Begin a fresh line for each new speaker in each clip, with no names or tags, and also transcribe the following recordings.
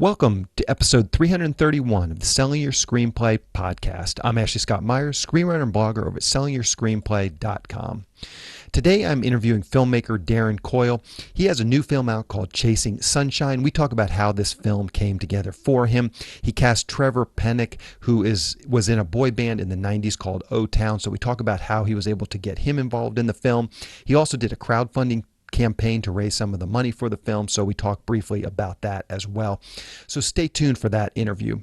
Welcome to episode 331 of the Selling Your Screenplay podcast. I'm Ashley Scott Meyers, screenwriter and blogger over at sellingyourScreenplay.com. Today I'm interviewing filmmaker Darren Coyle. He has a new film out called Chasing Sunshine. We talk about how this film came together for him. He cast Trevor Penick, who was in a boy band in the 90s called O-Town. So we talk about how he was able to get him involved in the film. He also did a crowdfunding campaign to raise some of the money for the film, so we talk briefly about that as well. So stay tuned for that interview.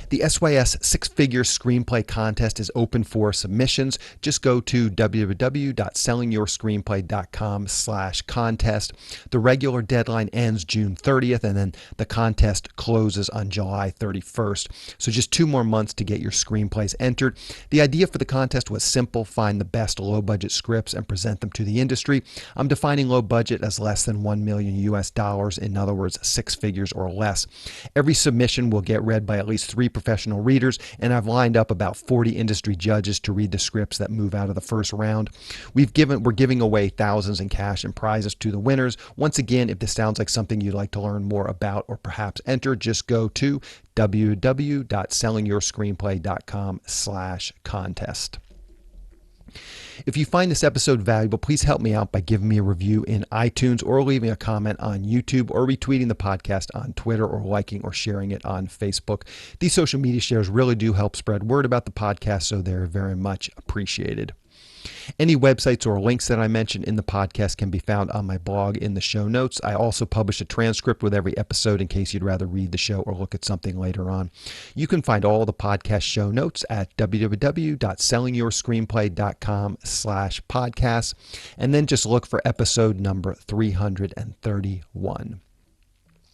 The SYS six-figure screenplay contest is open for submissions. Just go to www.sellingyourscreenplay.com/contest. The regular deadline ends June 30th, and then the contest closes on July 31st. So just 2 more months to get your screenplays entered. The idea for the contest was simple: find the best low-budget scripts and present them to the industry. I'm defining low budget as less than $1 million US. In other words, 6 figures or less. Every submission will get read by at least 3 professional readers, and I've lined up about 40 industry judges to read the scripts that move out of the first round. We're giving away thousands in cash and prizes to the winners. Once again, if this sounds like something you'd like to learn more about or perhaps enter, just go to www.sellingyourscreenplay.com/contest. If you find this episode valuable, please help me out by giving me a review in iTunes or leaving a comment on YouTube or retweeting the podcast on Twitter or liking or sharing it on Facebook. These social media shares really do help spread word about the podcast, so they're very much appreciated. Any websites or links that I mention in the podcast can be found on my blog in the show notes. I also publish a transcript with every episode in case you'd rather read the show or look at something later on. You can find all the podcast show notes at www.sellingyourscreenplay.com/podcast, and then just look for episode number 331.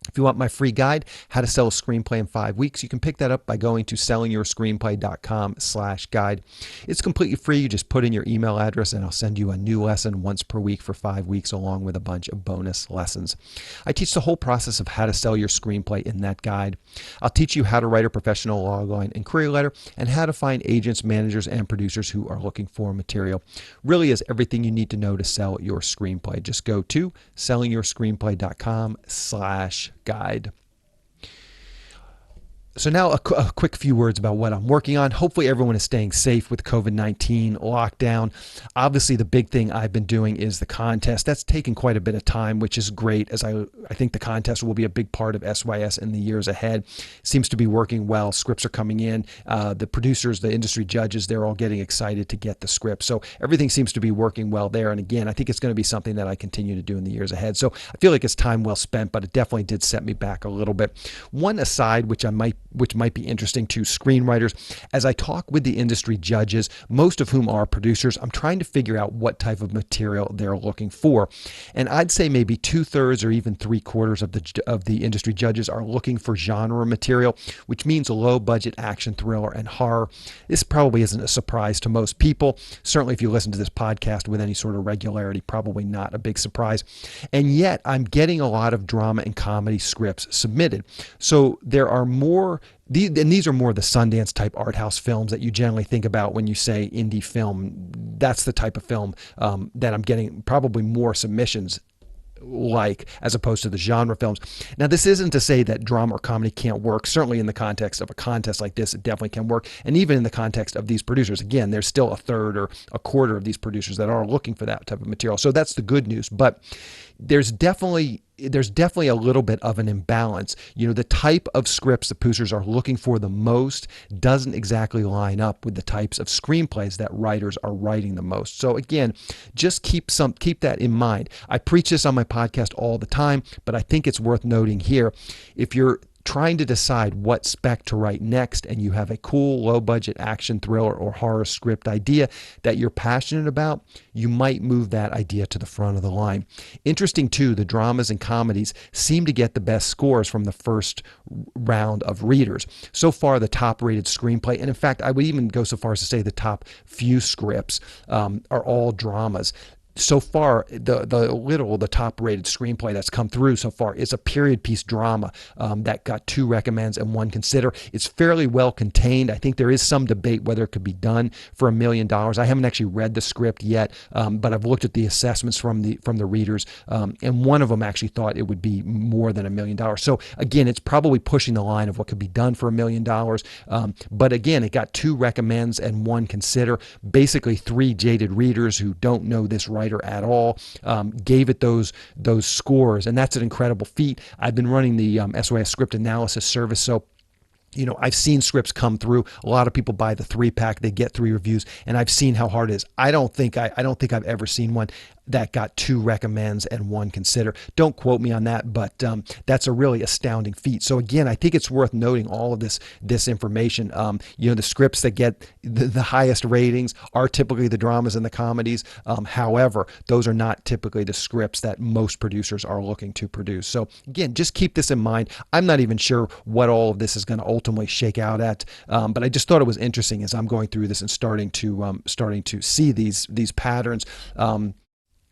If you want my free guide, How to Sell a Screenplay in 5 Weeks, you can pick that up by going to sellingyourscreenplay.com/guide. It's completely free. You just put in your email address and I'll send you a new lesson once per week for 5 weeks, along with a bunch of bonus lessons. I teach the whole process of how to sell your screenplay in that guide. I'll teach you how to write a professional logline and query letter and how to find agents, managers, and producers who are looking for material. Really is everything you need to know to sell your screenplay. Just go to sellingyourscreenplay.com/guide. So now a quick few words about what I'm working on. Hopefully everyone is staying safe with COVID-19 lockdown. Obviously the big thing I've been doing is the contest. That's taken quite a bit of time, which is great, as I think the contest will be a big part of SYS in the years ahead. Seems to be working well. Scripts are coming in. The producers, the industry judges, they're all getting excited to get the script. So everything seems to be working well there. And again, I think it's going to be something that I continue to do in the years ahead. So I feel like it's time well spent, but it definitely did set me back a little bit. One aside, which might be interesting to screenwriters, as I talk with the industry judges, most of whom are producers, I'm trying to figure out what type of material they're looking for. And I'd say maybe 2/3 or even 3/4 of the industry judges are looking for genre material, which means a low budget action thriller and horror. This probably isn't a surprise to most people. Certainly if you listen to this podcast with any sort of regularity, probably not a big surprise. And yet I'm getting a lot of drama and comedy scripts submitted. So there are more. And these are more the Sundance type art house films that you generally think about when you say indie film. That's the type of film that I'm getting probably more submissions as opposed to the genre films. Now, this isn't to say that drama or comedy can't work. Certainly in the context of a contest like this, it definitely can work. And even in the context of these producers, again, there's still 1/3 or 1/4 of these producers that are looking for that type of material. So that's the good news. But there's definitely a little bit of an imbalance. You know, the type of scripts the producers are looking for the most doesn't exactly line up with the types of screenplays that writers are writing the most. So again, just keep that in mind. I preach this on my podcast all the time, but I think it's worth noting here. If you're trying to decide what spec to write next and you have a cool low-budget action thriller or horror script idea that you're passionate about, you might move that idea to the front of the line. Interesting too, the dramas and comedies seem to get the best scores from the first round of readers. So far, the top-rated screenplay, and in fact, I would even go so far as to say the top few scripts are all dramas. so far, the top rated screenplay that's come through so far is a period piece drama that got 2 recommends and 1 consider. It's fairly well contained. I think there is some debate whether it could be done for $1 million. I haven't actually read the script yet, but I've looked at the assessments from the readers, and one of them actually thought it would be more than $1 million. So again, it's probably pushing the line of what could be done for $1 million. But again, it got 2 recommends and 1 consider. Basically, 3 jaded readers who don't know this writer at all gave it those scores, and that's an incredible feat. I've been running the SYS script analysis service, so I've seen scripts come through. A lot of people buy the 3-pack, they get 3 reviews, and I've seen how hard it is. I don't think I've ever seen one that got 2 recommends and 1 consider. Don't quote me on that, but that's a really astounding feat. So again, I think it's worth noting all of this information. The scripts that get the highest ratings are typically the dramas and the comedies. However, those are not typically the scripts that most producers are looking to produce. So again, just keep this in mind. I'm not even sure what all of this is going to ultimately shake out at, but I just thought it was interesting as I'm going through this and starting to see these patterns.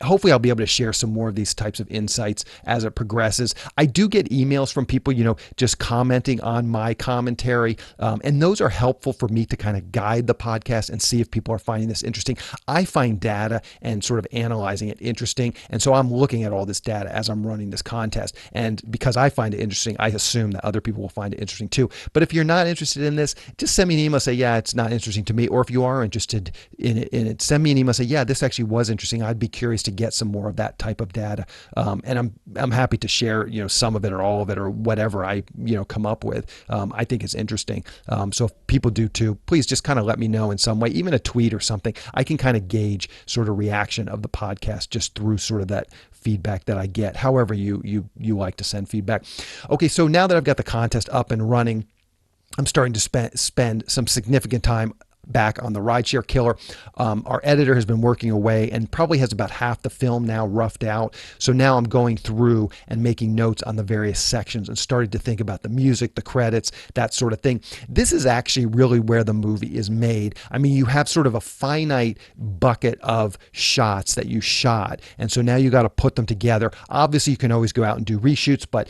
Hopefully I'll be able to share some more of these types of insights as it progresses. I do get emails from people, just commenting on my commentary, and those are helpful for me to kind of guide the podcast and see if people are finding this interesting. I find data and sort of analyzing it interesting, and so I'm looking at all this data as I'm running this contest, and because I find it interesting, I assume that other people will find it interesting too. But if you're not interested in this, just send me an email, say, yeah, it's not interesting to me, or if you are interested in it, send me an email, say, yeah, this actually was interesting. I'd be curious to get some more of that type of data, and I'm happy to share some of it or all of it or whatever I come up with. I think it's interesting. So if people do too, please just kind of let me know in some way, even a tweet or something. I can kind of gauge sort of reaction of the podcast just through sort of that feedback that I get, however you like to send feedback. Okay, so now that I've got the contest up and running, I'm starting to spend some significant time back on the Rideshare Killer. Our editor has been working away and probably has about half the film now roughed out. So now I'm going through and making notes on the various sections and starting to think about the music, the credits, that sort of thing. This is actually really where the movie is made. I mean, you have sort of a finite bucket of shots that you shot, and so now you got to put them together. Obviously, you can always go out and do reshoots, but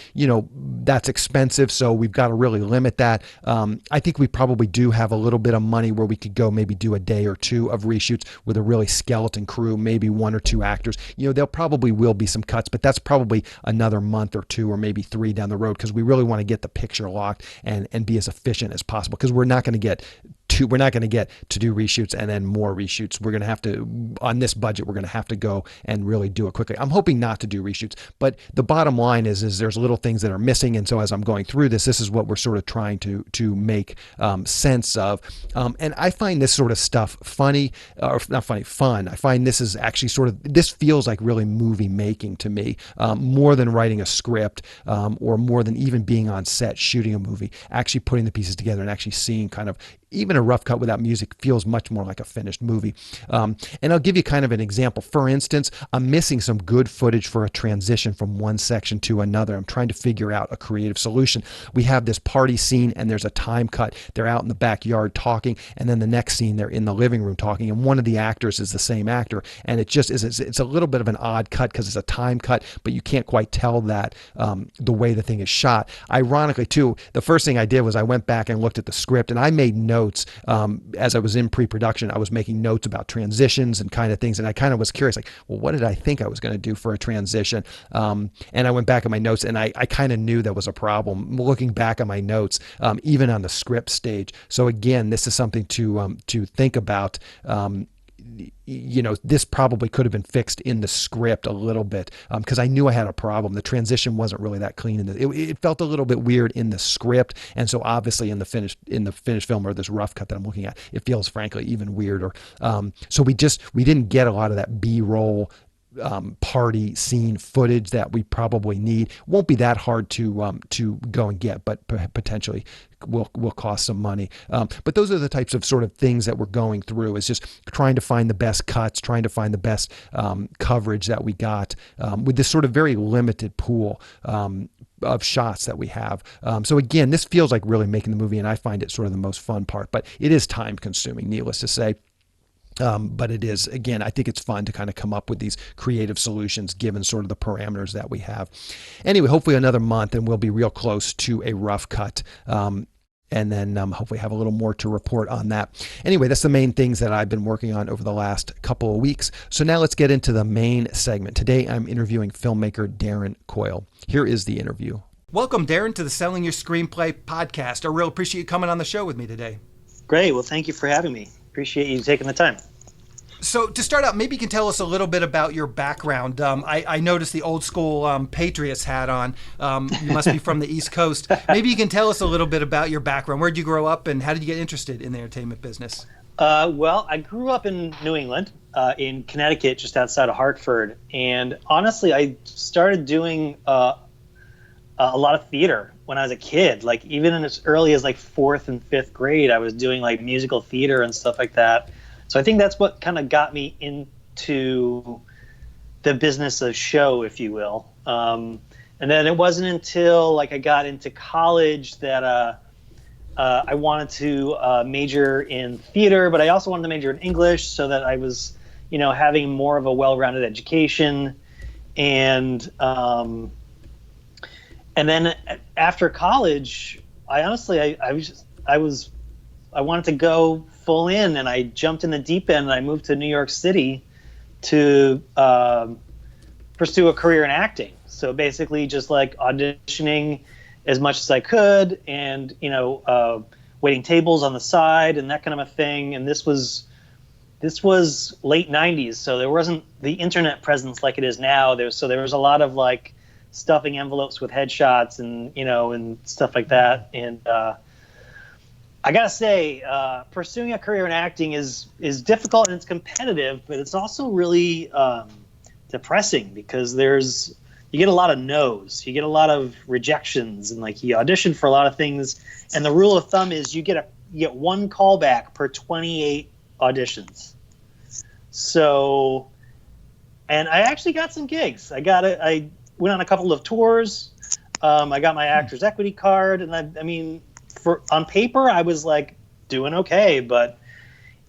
that's expensive, so we've got to really limit that. I think we probably do have a little bit of money where we could go maybe do a day or 2 of reshoots with a really skeleton crew, maybe 1 or 2 actors. There probably will be some cuts, but that's probably another month or 2 or maybe 3 down the road, because we really want to get the picture locked and be as efficient as possible, because we're not going to get to do reshoots and then more reshoots. We're going to have to, on this budget, we're going to have to go and really do it quickly. I'm hoping not to do reshoots, but the bottom line is there's little things that are missing, and so as I'm going through this is what we're sort of trying to make sense of. And I find this sort of stuff funny, or not funny, fun. I find this is actually this feels like really movie making to me, more than writing a script, or more than even being on set shooting a movie. Actually putting the pieces together and actually seeing kind of even a rough cut without music feels much more like a finished movie. And I'll give you kind of an example. For instance, I'm missing some good footage for a transition from one section to another. I'm trying to figure out a creative solution. We have this party scene and there's a time cut. They're out in the backyard talking, and then the next scene they're in the living room talking, and one of the actors is the same actor, and it just is, it's a little bit of an odd cut because it's a time cut, but you can't quite tell that the way the thing is shot. Ironically too, the first thing I did was I went back and looked at the script, and I made notes as I was in pre-production. I was making notes about transitions and kind of things, and I kind of was curious, like, well, what did I think I was going to do for a transition? And I went back at my notes, and I kind of knew there was a problem looking back at my notes, even on the script stage. So again, this is something to think about. This probably could have been fixed in the script a little bit, because I knew I had a problem. The transition wasn't really that clean, it felt a little bit weird in the script, and so obviously in the finished film, or this rough cut that I'm looking at, it feels frankly even weirder. So we didn't get a lot of that B-roll party scene footage that we probably need. Won't be that hard to go and get, but potentially will cost some money. But those are the types of sort of things that we're going through, is just trying to find the best cuts, trying to find the best coverage that we got with this sort of very limited pool of shots that we have. So again, this feels like really making the movie, and I find it sort of the most fun part, but it is time consuming, needless to say. But it is, again, I think it's fun to kind of come up with these creative solutions given sort of the parameters that we have. Anyway, hopefully another month and we'll be real close to a rough cut. And then hopefully have a little more to report on that. Anyway, that's the main things that I've been working on over the last couple of weeks. So now let's get into the main segment. Today I'm interviewing filmmaker Darren Coyle. Here is the interview. Welcome, Darren, to the Selling Your Screenplay podcast. I really appreciate you coming on the show with me today.
Great. Well, thank you for having me. Appreciate you taking the time.
So to start out, maybe you can tell us a little bit about your background. I noticed the old school Patriots hat on. You must be from the East Coast. Maybe you can tell us a little bit about your background. Where did you grow up and how did you get interested in the entertainment business?
Well, I grew up in New England, in Connecticut, just outside of Hartford. And honestly, I started doing a lot of theater when I was a kid. Like even in as early as like 4th and 5th grade, I was doing like musical theater and stuff like that. So I think that's what kind of got me into the business of show, if you will. And then it wasn't until like I got into college that I wanted to major in theater, but I also wanted to major in English so that I was, having more of a well-rounded education. And then after college, I wanted to go full in, and I jumped in the deep end and I moved to New York City to pursue a career in acting. So basically just like auditioning as much as I could and, waiting tables on the side and that kind of a thing. And this was late 90s. So there wasn't the internet presence like it is now. There was a lot of like stuffing envelopes with headshots and, and stuff like that. And, I gotta say, pursuing a career in acting is difficult and it's competitive, but it's also really depressing because you get a lot of no's, you get a lot of rejections, and like you audition for a lot of things. And the rule of thumb is you get one callback per 28 auditions. So, and I actually got some gigs. I went on a couple of tours. I got my Actors Equity card, and on paper, I was like doing okay, but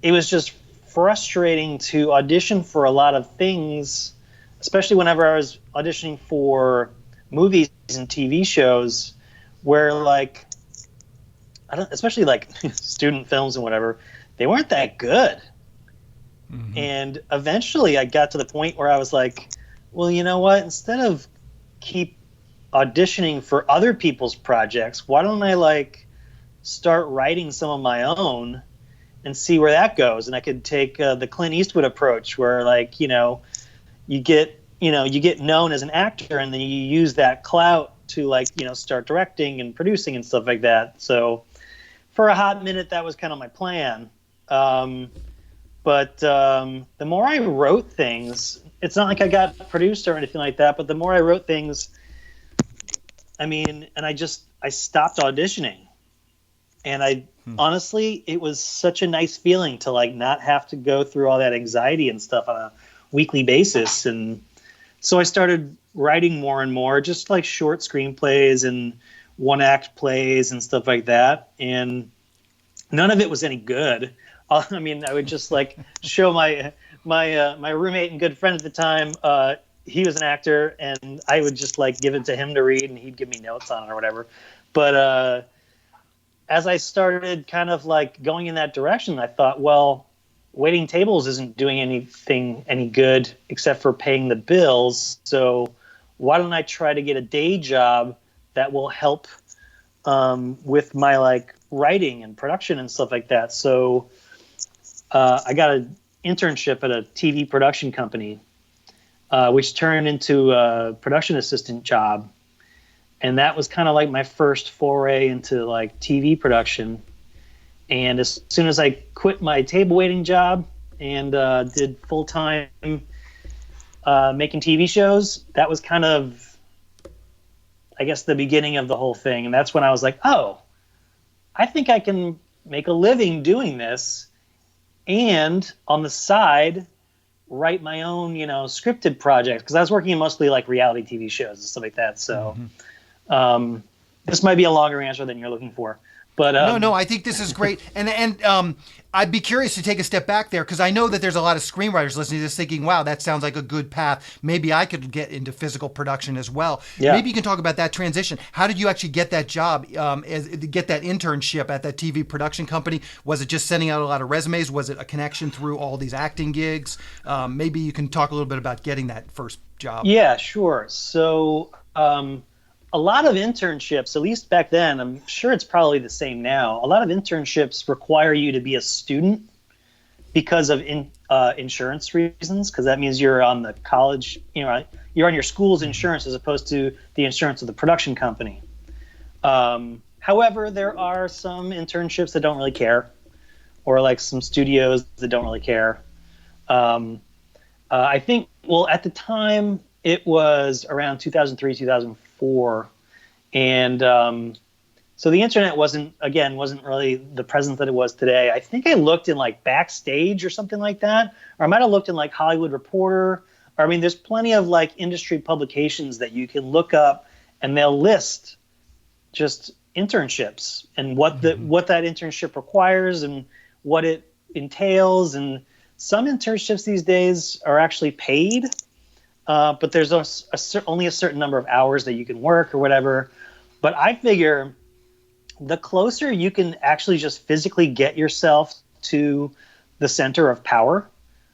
it was just frustrating to audition for a lot of things, especially whenever I was auditioning for movies and TV shows where like, especially like student films and whatever, they weren't that good. Mm-hmm. And eventually I got to the point where I was like, well, you know what, instead of keep auditioning for other people's projects, why don't I like start writing some of my own and see where that goes? And I could take the Clint Eastwood approach where like, you get known as an actor and then you use that clout to like, start directing and producing and stuff like that. So for a hot minute, that was kind of my plan. But the more I wrote things, it's not like I got produced or anything like that, but the more I wrote things, and I stopped auditioning. And honestly, it was such a nice feeling to like not have to go through all that anxiety and stuff on a weekly basis. And so I started writing more and more, just like short screenplays and one-act plays and stuff like that. And none of it was any good. I would just like show my roommate and good friend at the time. He was an actor, and I would just like give it to him to read, and he'd give me notes on it or whatever. But as I started kind of like going in that direction, I thought, well, waiting tables isn't doing anything any good except for paying the bills. So why don't I try to get a day job that will help with my like writing and production and stuff like that. So I got an internship at a TV production company, which turned into a production assistant job. And that was kind of like my first foray into like TV production. And as soon as I quit my table waiting job and did full-time making TV shows, that was kind of, I guess, the beginning of the whole thing. And that's when I was like, oh, I think I can make a living doing this. And on the side, write my own, scripted projects. Because I was working in mostly like reality TV shows and stuff like that. So this might be a longer answer than you're looking for. But
No, I think this is great. And I'd be curious to take a step back there because I know that there's a lot of screenwriters listening to this thinking, wow, that sounds like a good path. Maybe I could get into physical production as well.
Yeah.
Maybe you can talk about that transition. How did you actually get that job, get that internship at that TV production company? Was it just sending out a lot of resumes? Was it a connection through all these acting gigs? Maybe you can talk a little bit about getting that first job.
Yeah, sure. So a lot of internships, at least back then, I'm sure it's probably the same now. A lot of internships require you to be a student because of insurance reasons, because that means you're on the college, you're on your school's insurance as opposed to the insurance of the production company. However, there are some internships that don't really care, or like some studios that don't really care. I think, well, at the time, it was around 2003, 2004. And so the internet wasn't really the presence that it was today. I think I looked in like Backstage or something like that, or I might have looked in like Hollywood Reporter. Or, I mean, there's plenty of like industry publications that you can look up, and they'll list just internships and what that internship requires and what it entails. And some internships these days are actually paid. But there's only a certain number of hours that you can work or whatever. But I figure the closer you can actually just physically get yourself to the center of power,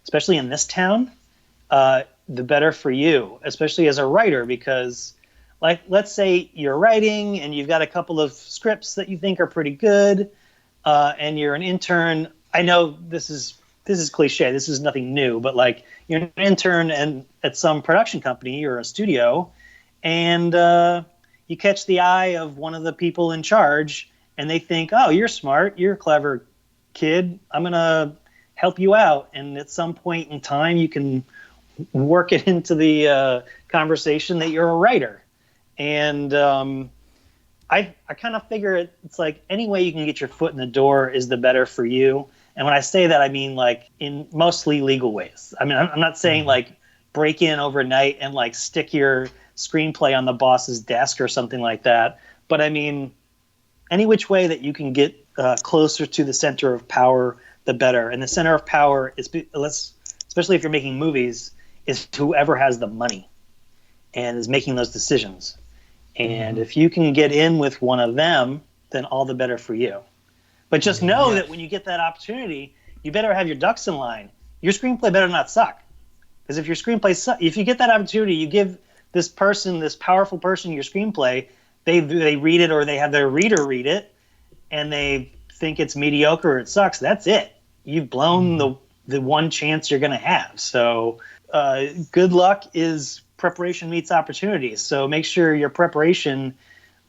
especially in this town, the better for you, especially as a writer, because like, let's say you're writing and you've got a couple of scripts that you think are pretty good, and you're an intern. I know this is cliche. This is nothing new, but like you're an intern and at some production company or a studio, and you catch the eye of one of the people in charge, and they think, "Oh, you're smart. You're a clever kid. I'm gonna help you out." And at some point in time, you can work it into the conversation that you're a writer. And I kind of figure it's like any way you can get your foot in the door is the better for you. And when I say that, I mean like in mostly legal ways. I mean, I'm not saying like break in overnight and like stick your screenplay on the boss's desk or something like that. But I mean, any which way that you can get closer to the center of power, the better. And the center of power is, especially if you're making movies, is whoever has the money and is making those decisions. And if you can get in with one of them, then all the better for you. But just know that when you get that opportunity, you better have your ducks in line. Your screenplay better not suck. Because if your screenplay if you get that opportunity, you give this person, this powerful person, your screenplay, they read it or they have their reader read it, and they think it's mediocre or it sucks. That's it. You've blown the one chance you're going to have. So good luck is preparation meets opportunity. So make sure your preparation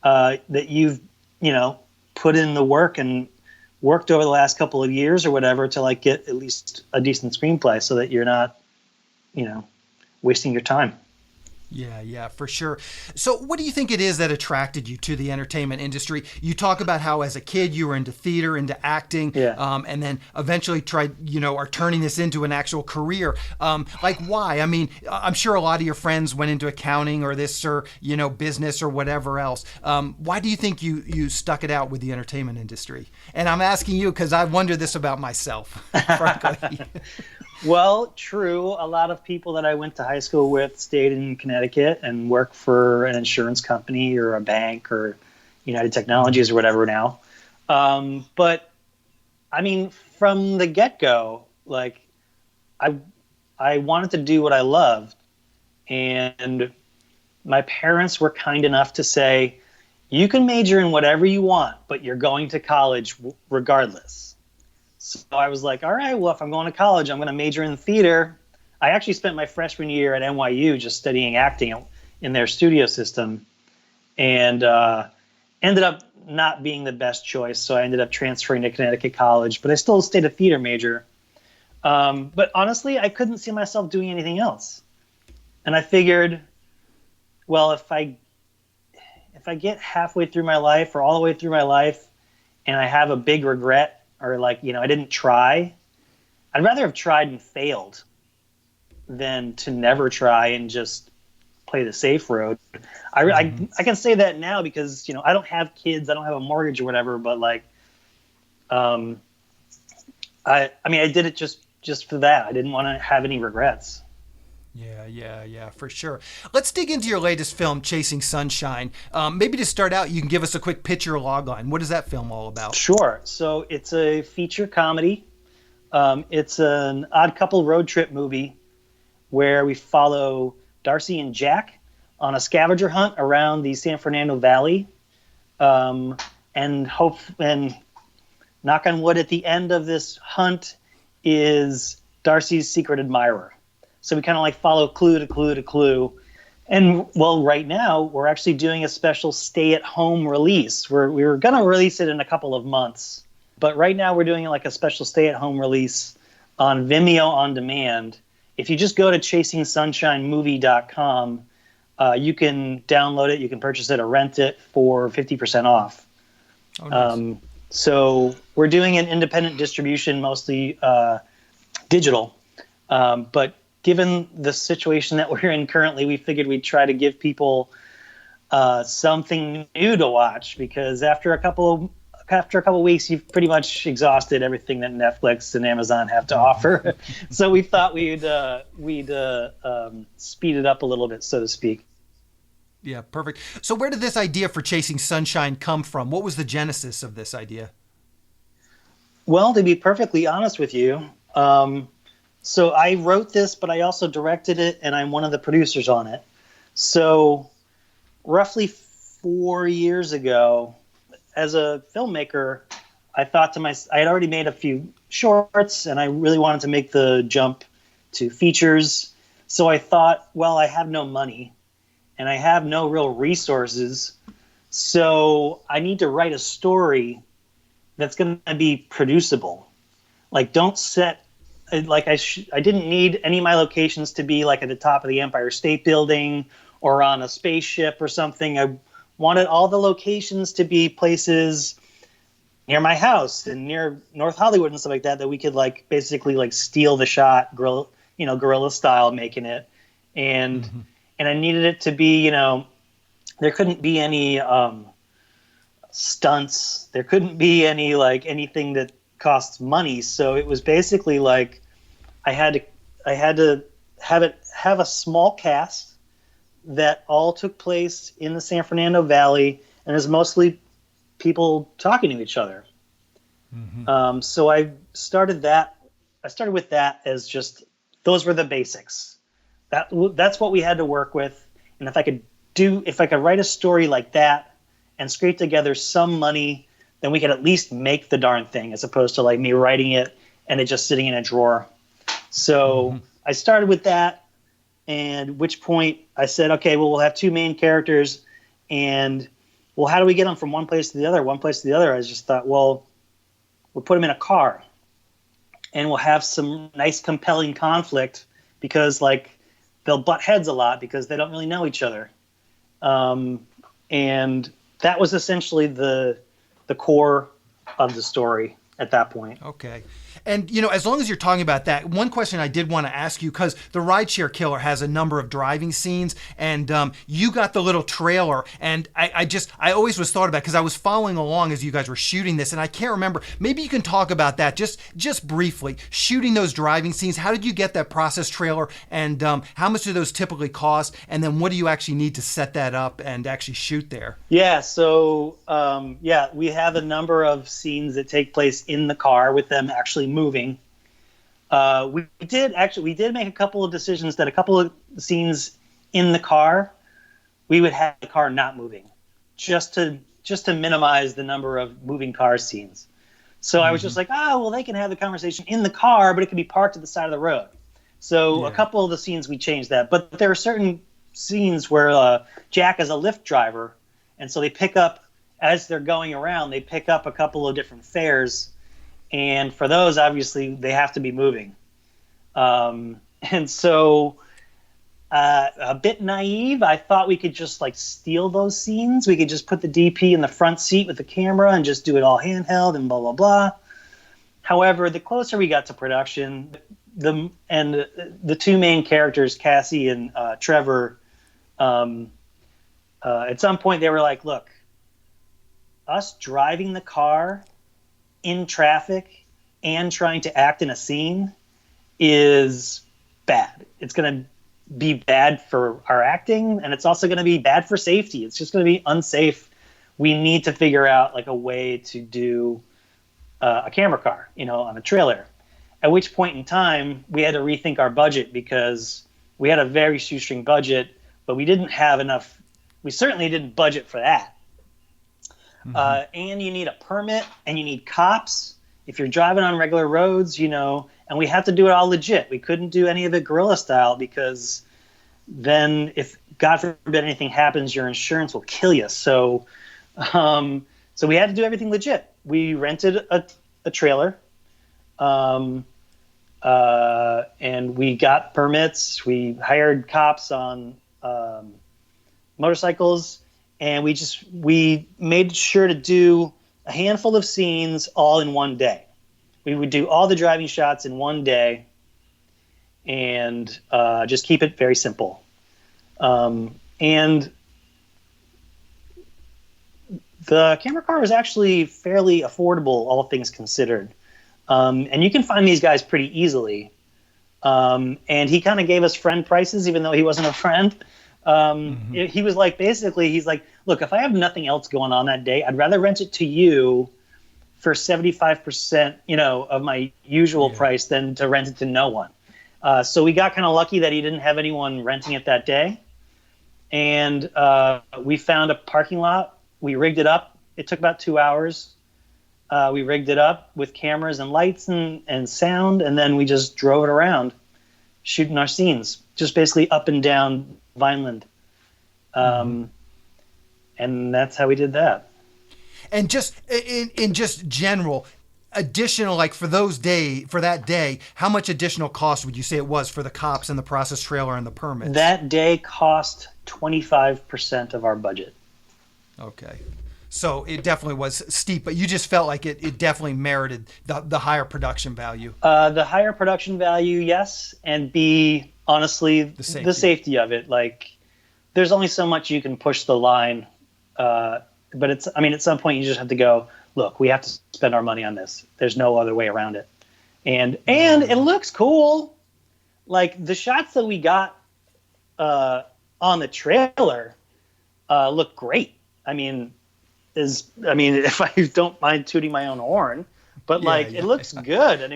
that you've put in the work and worked over the last couple of years or whatever to like get at least a decent screenplay so that you're not, wasting your time.
Yeah, for sure. So what do you think it is that attracted you to the entertainment industry? You talk about how as a kid you were into theater, into acting, and then eventually are turning this into an actual career. Like why? I mean, I'm sure a lot of your friends went into accounting or this or, business or whatever else. Why do you think you stuck it out with the entertainment industry? And I'm asking you because I wonder this about myself, frankly.
Well, true. A lot of people that I went to high school with stayed in Connecticut and work for an insurance company or a bank or United Technologies or whatever now. But I mean, from the get-go, like I wanted to do what I loved. And my parents were kind enough to say, you can major in whatever you want, but you're going to college regardless. So I was like, all right, well, if I'm going to college, I'm going to major in theater. I actually spent my freshman year at NYU just studying acting in their studio system, and ended up not being the best choice. So I ended up transferring to Connecticut College, but I still stayed a theater major. But honestly, I couldn't see myself doing anything else. And I figured, well, if I get halfway through my life or all the way through my life and I have a big regret, or like, I didn't try, I'd rather have tried and failed than to never try and just play the safe road. I can say that now because, you know, I don't have kids, I don't have a mortgage or whatever, but like, I mean, I did it just for that. I didn't want to have any regrets.
Yeah, for sure. Let's dig into your latest film, Chasing Sunshine. Maybe to start out, you can give us a quick pitch or logline. What is that film all about?
Sure. So it's a feature comedy. It's an odd couple road trip movie where we follow Darcy and Jack on a scavenger hunt around the San Fernando Valley, and knock on wood, at the end of this hunt is Darcy's secret admirer. So we kind of like follow clue to clue to clue. And well, right now we're actually doing a special stay-at-home release. We were going to release it in a couple of months, but right now we're doing like a special stay-at-home release on Vimeo on demand. If you just go to ChasingSunshineMovie.com, you can download it, you can purchase it or rent it for 50% off. Oh, nice. So we're doing an independent distribution, mostly digital, but given the situation that we're in currently, we figured we'd try to give people something new to watch, because after a couple of weeks, you've pretty much exhausted everything that Netflix and Amazon have to offer. So we thought we'd speed it up a little bit, so to speak.
Yeah, perfect. So where did this idea for Chasing Sunshine come from? What was the genesis of this idea?
Well, to be perfectly honest with you, so I wrote this, but I also directed it, and I'm one of the producers on it. So roughly 4 years ago, as a filmmaker, I thought to myself, I had already made a few shorts, and I really wanted to make the jump to features. So I thought, well, I have no money, and I have no real resources, so I need to write a story that's going to be producible. Like, don't set... Like I didn't need any of my locations to be like at the top of the Empire State Building or on a spaceship or something. I wanted all the locations to be places near my house and near North Hollywood and stuff like that we could like basically like steal the shot, guerrilla style, making it. And I needed it to be, you know, there couldn't be any stunts. There couldn't be any like anything that costs money. So it was basically like I had to have a small cast that all took place in the San Fernando Valley, and is mostly people talking to each other. So I started with that as just, those were the basics. That's what we had to work with. And if I could write a story like that and scrape together some money, then we could at least make the darn thing, as opposed to like me writing it and it just sitting in a drawer. So I started with that, and which point I said, okay, well, we'll have two main characters, and well, how do we get them from one place to the other? I just thought, well, we'll put them in a car, and we'll have some nice, compelling conflict, because like they'll butt heads a lot because they don't really know each other. And that was essentially the core of the story at that point.
Okay. And, you know, as long as you're talking about that, one question I did want to ask you, because the Rideshare Killer has a number of driving scenes, and you got the little trailer, and I always was thought about, because I was following along as you guys were shooting this, and I can't remember, maybe you can talk about that just briefly, shooting those driving scenes. How did you get that process trailer, and how much do those typically cost, and then what do you actually need to set that up and actually shoot there?
Yeah, so we have a number of scenes that take place in the car with them actually moving. We did make a couple of decisions that a couple of scenes in the car, we would have the car not moving, just to minimize the number of moving car scenes. So I was just like, well, they can have the conversation in the car, but it can be parked at the side of the road. So a couple of the scenes we changed that, but there are certain scenes where Jack is a Lyft driver, and so they pick up, as they're going around, they pick up a couple of different fares. And for those, obviously, they have to be moving. And so a bit naive, I thought we could just like steal those scenes. We could just put the DP in the front seat with the camera and just do it all handheld and blah, blah, blah. However, the closer we got to production, the two main characters, Cassie and Trevor, At some point they were like, look, us driving the car in traffic and trying to act in a scene is bad. It's going to be bad for our acting, and it's also going to be bad for safety. It's just going to be unsafe. We need to figure out like a way to do a camera car, on a trailer. At which point in time, we had to rethink our budget because we had a very shoestring budget, but we didn't have enough. We certainly didn't budget for that. Mm-hmm. And you need a permit, and you need cops if you're driving on regular roads, and we have to do it all legit. We couldn't do any of it guerrilla style because then if, God forbid, anything happens, your insurance will kill you. So we had to do everything legit. We rented a trailer, and we got permits. We hired cops on motorcycles, and we made sure to do a handful of scenes all in one day. We would do all the driving shots in one day and just keep it very simple. And the camera car was actually fairly affordable, all things considered. And you can find these guys pretty easily. And he kind of gave us friend prices, even though he wasn't a friend. He was like, basically, he's like, look, if I have nothing else going on that day, I'd rather rent it to you for 75%, of my usual price than to rent it to no one. So we got kind of lucky that he didn't have anyone renting it that day. And we found a parking lot. We rigged it up. It took about 2 hours. We rigged it up with cameras and lights and sound, and then we just drove it around, shooting our scenes, just basically up and down Vineland. And that's how we did that.
And just in just general, additional, like for that day, how much additional cost would you say it was for the cops and the process trailer and the permits?
That day cost 25% of our budget.
Okay. So it definitely was steep, but you just felt like it definitely merited the higher production value.
The higher production value, yes, and B, honestly, the safety of it. Like, there's only so much you can push the line, but at some point you just have to go, look, we have to spend our money on this. There's no other way around it, and it looks cool. Like the shots that we got on the trailer look great. If I don't mind tooting my own horn, but it looks good. And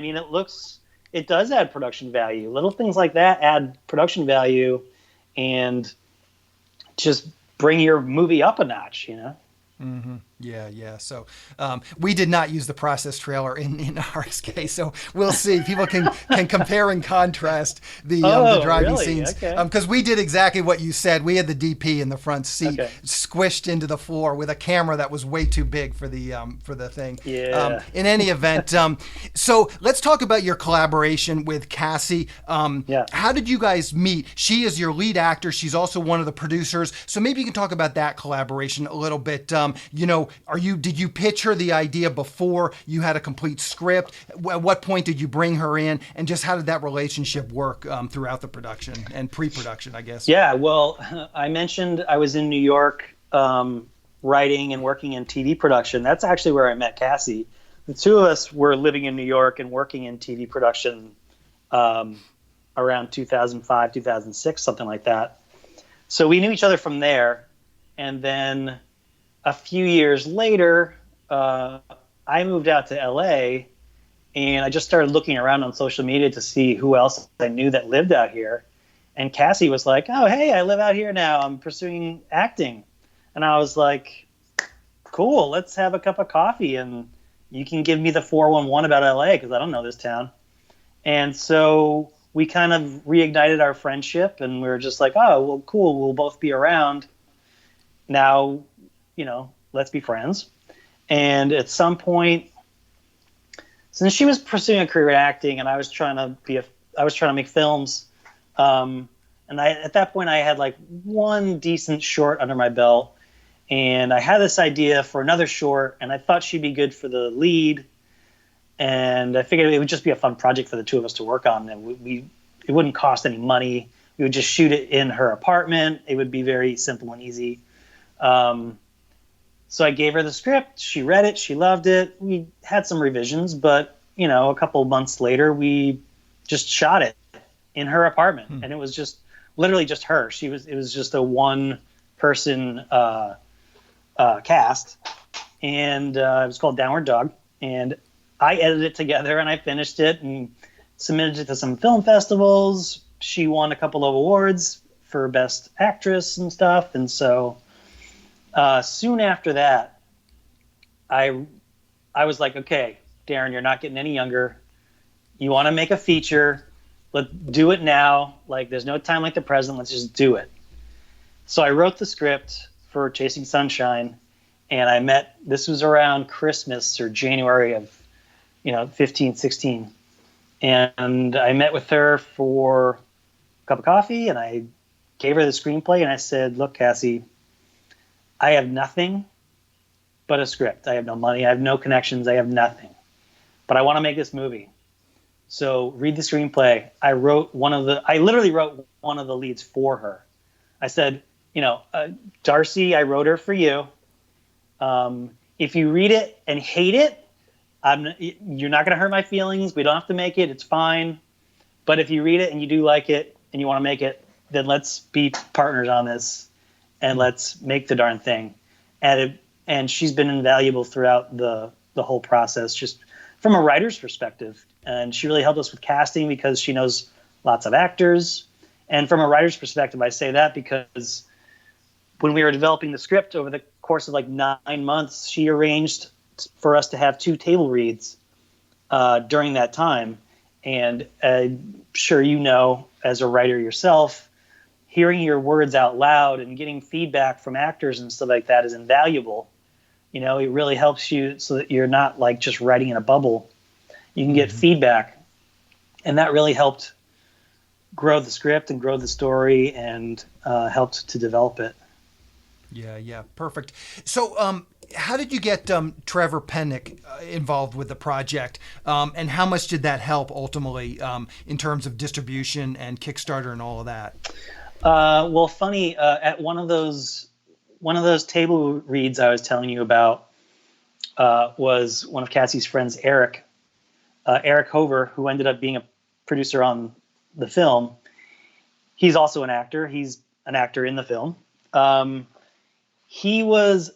it does add production value. Little things like that add production value and just bring your movie up a notch,
Mm-hmm. Yeah. So we did not use the process trailer in our case, so we'll see. People can compare and contrast the driving scenes, because we did exactly what you said. We had the DP in the front seat, squished into the floor with a camera that was way too big for the thing.
Yeah.
In any event, so let's talk about your collaboration with Cassie. How did you guys meet? She is your lead actor. She's also one of the producers. So maybe you can talk about that collaboration a little bit. Did you pitch her the idea before you had a complete script? At what point did you bring her in, and just how did that relationship work throughout the production and pre-production, I guess?
Yeah, well, I mentioned I was in New York writing and working in TV production. That's actually where I met Cassie. The two of us were living in New York and working in TV production around 2005, 2006, something like that. So we knew each other from there, and then a few years later, I moved out to LA, and I just started looking around on social media to see who else I knew that lived out here. And Cassie was like, oh, hey, I live out here now. I'm pursuing acting. And I was like, cool, let's have a cup of coffee, and you can give me the 411 about LA because I don't know this town. And so we kind of reignited our friendship, and we were just like, oh, well, cool, we'll both be around. Now, let's be friends. And at some point, since she was pursuing a career in acting and I was trying to make films, and at that point I had like one decent short under my belt, and I had this idea for another short, and I thought she'd be good for the lead, and I figured it would just be a fun project for the two of us to work on, and it wouldn't cost any money. We would just shoot it in her apartment. It would be very simple and easy. So I gave her the script. She read it. She loved it. We had some revisions, but a couple months later, we just shot it in her apartment, and it was just literally just her. It was just a one-person cast, and it was called Downward Dog. And I edited it together, and I finished it and submitted it to some film festivals. She won a couple of awards for Best Actress and stuff, and so. Soon after that, I was like, okay, Darren, you're not getting any younger. You want to make a feature. Let's do it now. Like, there's no time like the present. Let's just do it. So I wrote the script for Chasing Sunshine, and this was around Christmas or January of, 15, 16. And I met with her for a cup of coffee, and I gave her the screenplay, and I said, look, Cassie, I have nothing but a script. I have no money. I have no connections. I have nothing. But I want to make this movie. So read the screenplay. I literally wrote one of the leads for her. I said, Darcy, I wrote her for you. If you read it and hate it, you're not going to hurt my feelings. We don't have to make it. It's fine. But if you read it and you do like it and you want to make it, then let's be partners on this. And let's make the darn thing. And she's been invaluable throughout the whole process, just from a writer's perspective. And she really helped us with casting because she knows lots of actors. And from a writer's perspective, I say that because when we were developing the script over the course of like 9 months, she arranged for us to have 2 table reads during that time. And I'm sure as a writer yourself, hearing your words out loud and getting feedback from actors and stuff like that is invaluable. It really helps you so that you're not like just writing in a bubble. You can get feedback. And that really helped grow the script and grow the story and helped to develop it.
Yeah, perfect. So how did you get Trevor Penick involved with the project? And how much did that help ultimately in terms of distribution and Kickstarter and all of that?
Well, funny, at one of those table reads I was telling you about was one of Cassie's friends, Eric Hover, who ended up being a producer on the film. He's also an actor. He's an actor in the film. He was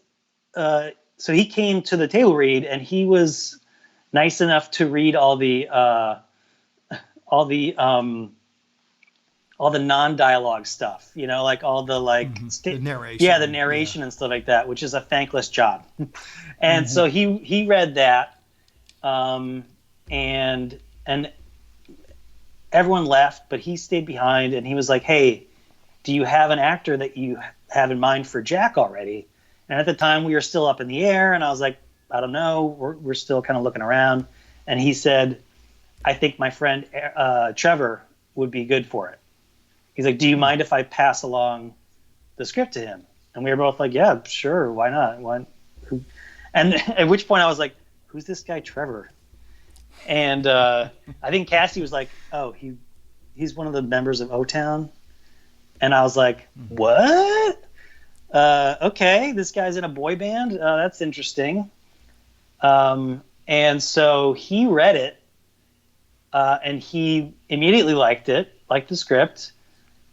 so he came to the table read, and he was nice enough to read all the non-dialogue stuff, like all the
the narration.
Yeah, the narration and stuff like that, which is a thankless job. And so he read that, and everyone left, but he stayed behind, and he was like, "Hey, do you have an actor that you have in mind for Jack already?" And at the time, we were still up in the air, and I was like, "I don't know. We're still kind of looking around." And he said, "I think my friend Trevor would be good for it." He's like, "Do you mind if I pass along the script to him?" And we were both like, "Yeah, sure. Why not?" And at which point I was like, "Who's this guy, Trevor?" And I think Cassie was like, "Oh, he's one of the members of O-Town." And I was like, "What? Okay, this guy's in a boy band. That's interesting." And so he read it, and he immediately liked the script.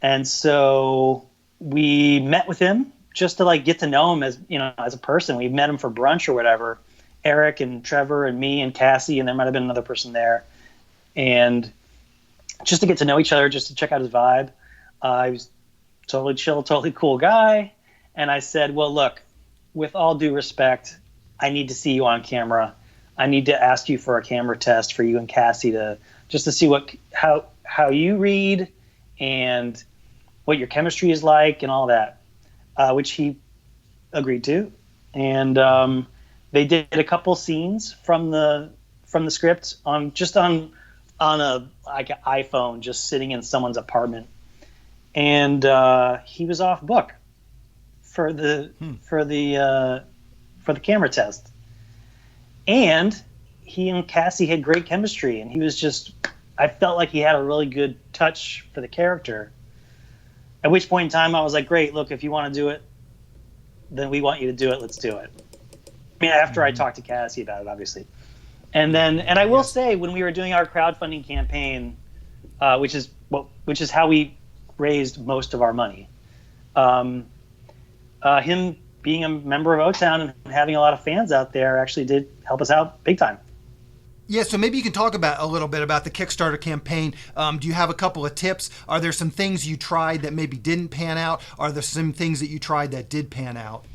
And so we met with him just to get to know him as a person. We met him for brunch or whatever. Eric and Trevor and me and Cassie, and there might have been another person there. And just to get to know each other, just to check out his vibe. He was totally chill, totally cool guy. And I said, "Well, look, with all due respect, I need to see you on camera. I need to ask you for a camera test for you and Cassie to see how you read and what your chemistry is like and all that," which he agreed to. And they did a couple scenes from the script on a an iPhone, just sitting in someone's apartment. And he was off book for the camera test. And he and Cassie had great chemistry, and I felt like he had a really good touch for the character. At which point in time I was like, great, look, if you want to do it, then we want you to do it. Let's do it. I mean, after I talked to Cassie about it, obviously. And I will say, when we were doing our crowdfunding campaign, which is how we raised most of our money, him being a member of O-Town and having a lot of fans out there actually did help us out big time.
Yeah, so maybe you can talk about a little bit about the Kickstarter campaign. Do you have a couple of tips? Are there some things you tried that maybe didn't pan out? Are there some things that you tried that did pan out?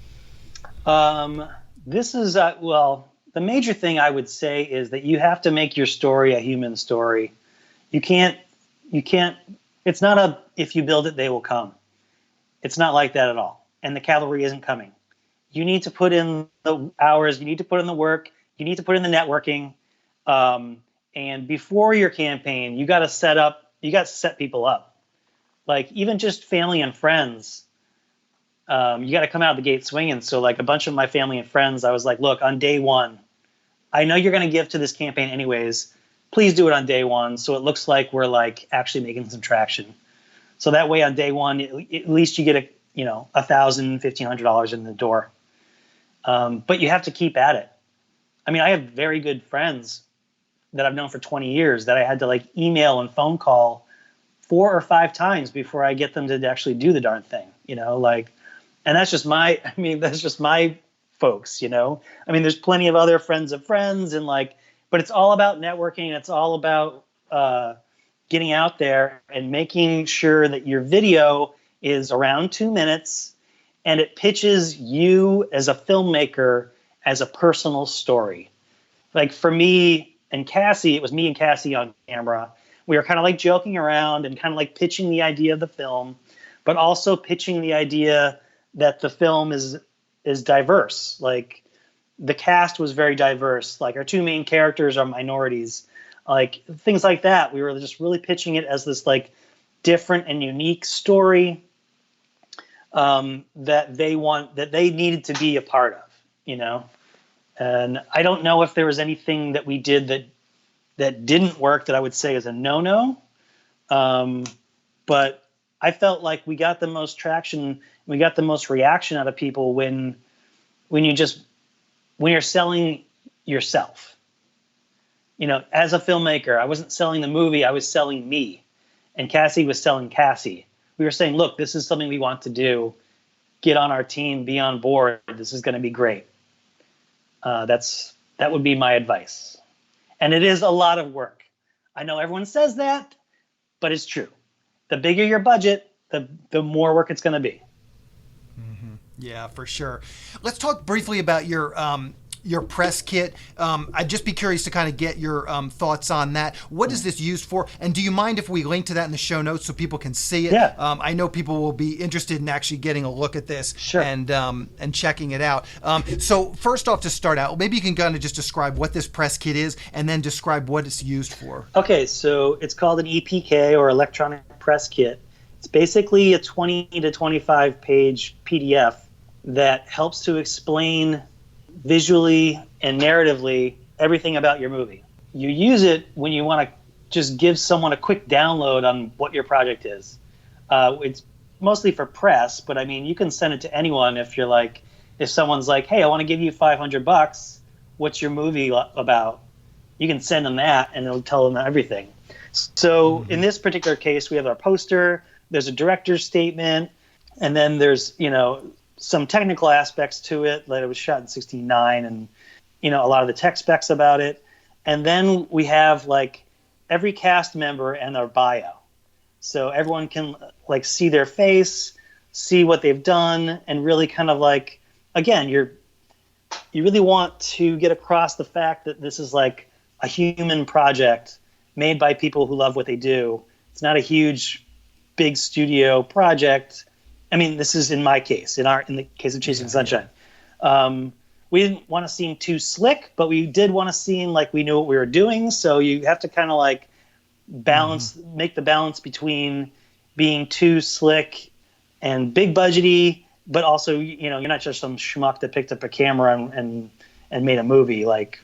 This is, the major thing I would say is that you have to make your story a human story. You can't, it's not a, if you build it, they will come. It's not like that at all. And the cavalry isn't coming. You need to put in the hours, you need to put in the work, you need to put in the networking. And before your campaign, you got to set people up. Like, even just family and friends, you got to come out of the gate swinging. So like a bunch of my family and friends, I was like, look, on day one, I know you're going to give to this campaign anyways. Please do it on day one. So it looks like we're like actually making some traction. So that way on day one, at least you get $1,000, $1,500 in the door. But you have to keep at it. I mean, I have very good friends that I've known for 20 years that I had to like email and phone call 4 or 5 times before I get them to actually do the darn thing, and that's just my folks, I mean, there's plenty of other friends of friends but it's all about networking. It's all about getting out there and making sure that your video is around 2 minutes and it pitches you as a filmmaker as a personal story. Like for me and Cassie, it was me and Cassie on camera. We were kind of like joking around and kind of like pitching the idea of the film, but also pitching the idea that the film is diverse. Like the cast was very diverse. Like our 2 main characters are minorities, like things like that. We were just really pitching it as this like different and unique story that they needed to be a part of, And I don't know if there was anything that we did that didn't work that I would say is a no-no. But I felt like we got the most traction, we got the most reaction out of people when you're selling yourself. As a filmmaker, I wasn't selling the movie, I was selling me. And Cassie was selling Cassie. We were saying, look, this is something we want to do. Get on our team, be on board. This is going to be great. That would be my advice. And it is a lot of work. I know everyone says that, but it's true. The bigger your budget, the more work it's going to be.
Mm-hmm. Yeah, for sure. Let's talk briefly about your press kit. I'd just be curious to kind of get your thoughts on that. What is this used for? And do you mind if we link to that in the show notes so people can see it?
Yeah.
I know people will be interested in actually getting a look at this.
Sure.
And checking it out. So first off, to start out, maybe you can kind of just describe what this press kit is and then describe what it's used for.
Okay, so it's called an EPK, or electronic press kit. It's basically a 20 to 25 page PDF that helps to explain visually and narratively everything about your movie. You use it when you want to just give someone a quick download on what your project is. It's mostly for press, but I mean, you can send it to anyone if someone's like, hey, I want to give you $500. What's your movie about? You can send them that and it'll tell them everything. So in this particular case, we have our poster, there's a director's statement, and then there's, some technical aspects to it, like it was shot in 16:9 and, a lot of the tech specs about it. And then we have like every cast member and their bio. So everyone can like see their face, see what they've done, and really kind of like, again, you really want to get across the fact that this is like a human project made by people who love what they do. It's not a huge, big studio project. I mean, this is in my case, in the case of Chasing Sunshine. We didn't want to seem too slick, but we did want to seem like we knew what we were doing. So you have to kind of like balance, make the balance between being too slick and big budgety, but also, you're not just some schmuck that picked up a camera and made a movie. Like,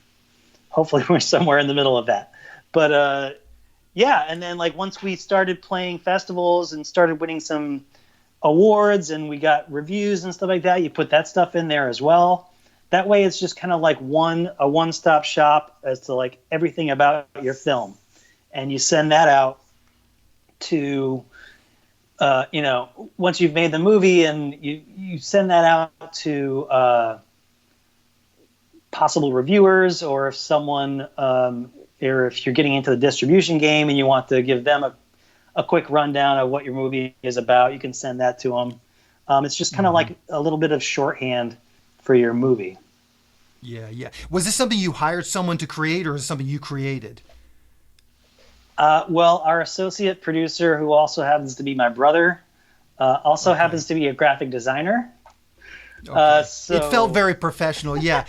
hopefully we're somewhere in the middle of that. But yeah, and then like once we started playing festivals and started winning some awards and we got reviews and stuff like that, you put that stuff in there as well. That way it's just kind of like a one-stop shop as to like everything about your film. And you send that out to, once you've made the movie, and you send that out to possible reviewers, or if someone, or if you're getting into the distribution game and you want to give them a quick rundown of what your movie is about, you can send that to them. It's just kind of like a little bit of shorthand for your movie.
Yeah. Was this something you hired someone to create, or is it something you created?
Well, our associate producer, who also happens to be my brother, also happens to be a graphic designer.
Okay.
So
it felt very professional, yeah.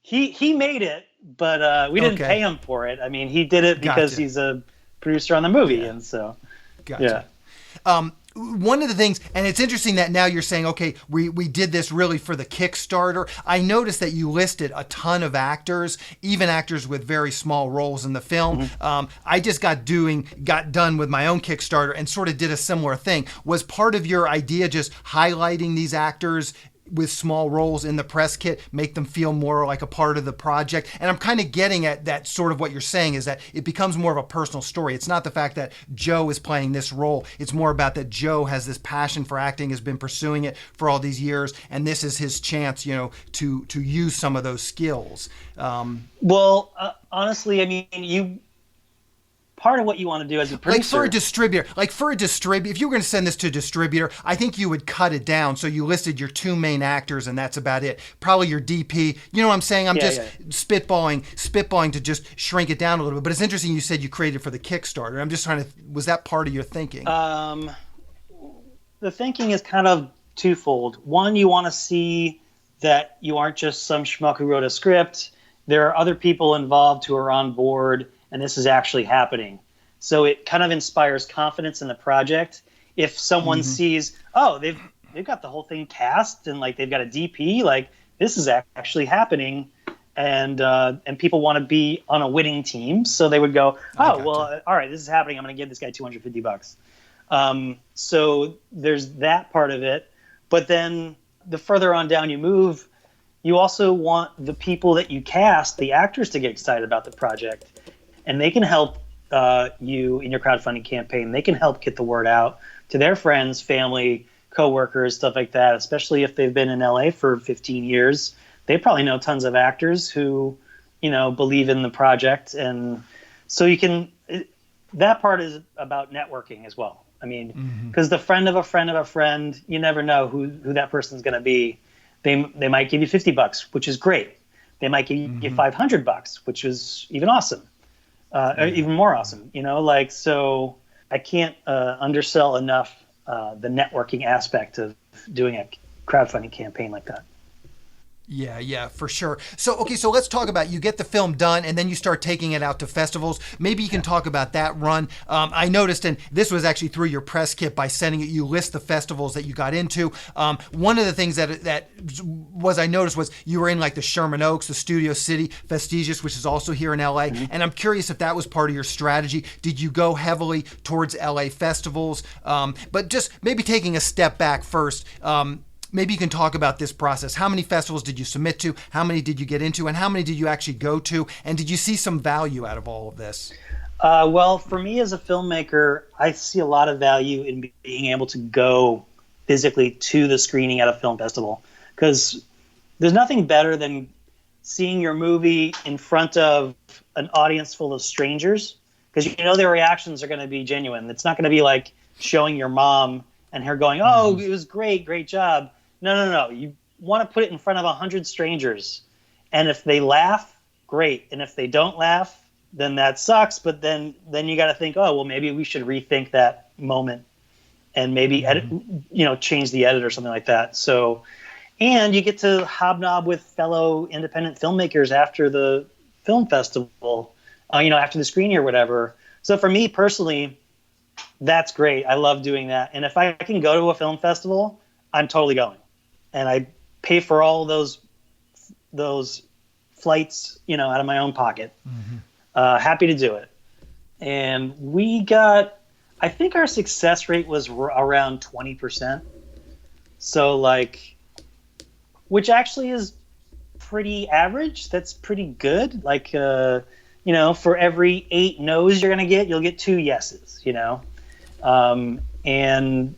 he made it, but we didn't pay him for it. I mean, he did it because he's a producer on the movie, and so
yeah. One of the things, and it's interesting that now you're saying, okay, we did this really for the Kickstarter. I noticed that you listed a ton of actors, even actors with very small roles in the film. I just got done with my own Kickstarter and sort of did a similar thing. Was part of your idea just highlighting these actors with small roles in the press kit, make them feel more like a part of the project? And I'm kind of getting at that sort of what you're saying, is that it becomes more of a personal story. It's not the fact that Joe is playing this role. It's more about that Joe has this passion for acting, has been pursuing it for all these years, and this is his chance, to use some of those skills.
Well, honestly, I mean, part of what you want to do as a producer,
like for a distributor, if you were going to send this to a distributor, I think you would cut it down. So you listed your two main actors and that's about it. Probably your DP. You know what I'm saying? I'm spitballing to just shrink it down a little bit. But it's interesting you said you created for the Kickstarter. I'm just trying to, was that part of your thinking?
The thinking is kind of twofold. One, you want to see that you aren't just some schmuck who wrote a script. There are other people involved who are on board, and this is actually happening. So it kind of inspires confidence in the project. If someone sees, they've got the whole thing cast, and like they've got a DP, like this is actually happening, and people want to be on a winning team, so they would go, all right, this is happening. I'm going to give this guy $250. So there's that part of it. But then the further on down you move, you also want the people that you cast, the actors, to get excited about the project. And they can help you in your crowdfunding campaign. They can help get the word out to their friends, family, coworkers, stuff like that, especially if they've been in LA for 15 years. They probably know tons of actors who, believe in the project. And so that part is about networking as well. I mean, because the friend of a friend of a friend, you never know who that person's going to be. They might give you $50, which is great. They might give you $500, which is even awesome. Or even more awesome, so I can't undersell enough the networking aspect of doing a crowdfunding campaign like that.
Yeah, for sure. So let's talk about, you get the film done and then you start taking it out to festivals. Maybe you can talk about that run. I noticed, and this was actually through your press kit, by sending it, you list the festivals that you got into. One of the things that I noticed was you were in like the Sherman Oaks, the Studio City, Festigious, which is also here in LA. And I'm curious if that was part of your strategy. Did you go heavily towards LA festivals? But just maybe taking a step back first, maybe you can talk about this process. How many festivals did you submit to? How many did you get into? And how many did you actually go to? And did you see some value out of all of this?
Well, for me as a filmmaker, I see a lot of value in being able to go physically to the screening at a film festival. Because there's nothing better than seeing your movie in front of an audience full of strangers. Because their reactions are going to be genuine. It's not going to be like showing your mom and her going, "Oh, it was great job." No. You want to put it in front of 100 strangers. And if they laugh, great. And if they don't laugh, then that sucks. But then you got to think, oh, well, maybe we should rethink that moment and maybe edit, change the edit or something like that. So, and you get to hobnob with fellow independent filmmakers after the film festival, after the screening or whatever. So for me personally, that's great. I love doing that. And if I can go to a film festival, I'm totally going. And I pay for all those flights, out of my own pocket. Happy to do it. And I think our success rate was around 20%. So like, which actually is pretty average. That's pretty good. Like, for every 8 no's you're going to get, you'll get 2 yeses, and